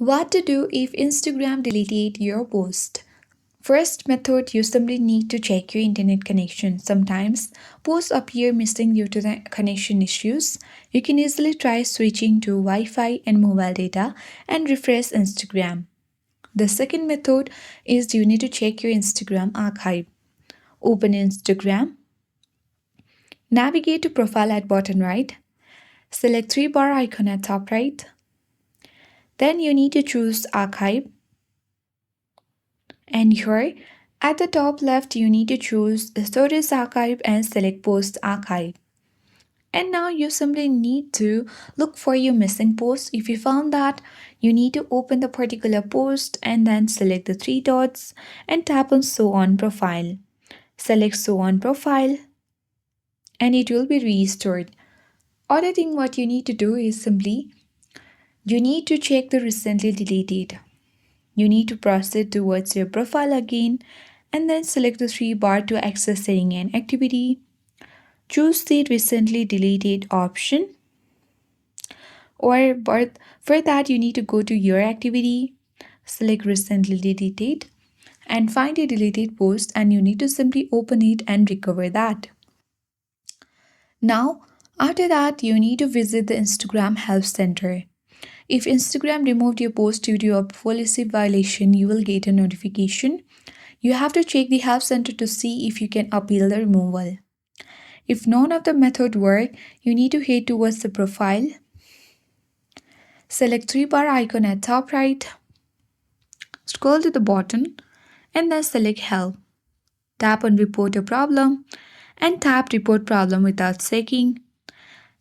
What to do if Instagram deleted your post? First method, you simply need to check your internet connection. Sometimes posts appear missing due to the connection issues. You can easily try switching to Wi-Fi and mobile data and refresh Instagram. The second method is you need to check your Instagram archive. Open Instagram, navigate to profile at bottom right, select three bar icon at top right. Then you need to choose archive. And here at the top left, you need to choose Storage Archive and select Post Archive. And now you simply need to look for your missing post. If you found that, you need to open the particular post and then select the three dots and tap on Show on Profile. Select Show on Profile and it will be restored. Other thing what you need to do is simply you need to check the recently deleted. You need to proceed towards your profile again and then select the three bar to access setting and activity. Choose the recently deleted option, but for that you need to go to your activity, select recently deleted and find a deleted post and you need to simply open it and recover that. Now after that you need to visit the Instagram Help Center. If Instagram removed your post due to a policy violation, you will get a notification. You have to check the Help Center to see if you can appeal the removal. If none of the method work, you need to head towards the profile. Select three bar icon at top right. Scroll to the bottom and then select Help. Tap on Report a Problem and tap Report Problem without checking.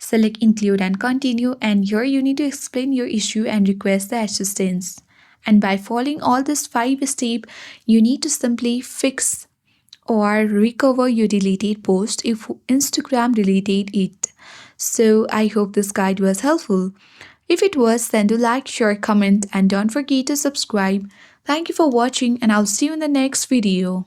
Select Include and Continue, and here you need to explain your issue and request the assistance. And by following all these 5 steps, you need to simply fix or recover your deleted post if Instagram deleted it. So I hope this guide was helpful. If it was, then do like, share, comment, and don't forget to subscribe. Thank you for watching, and I'll see you in the next video.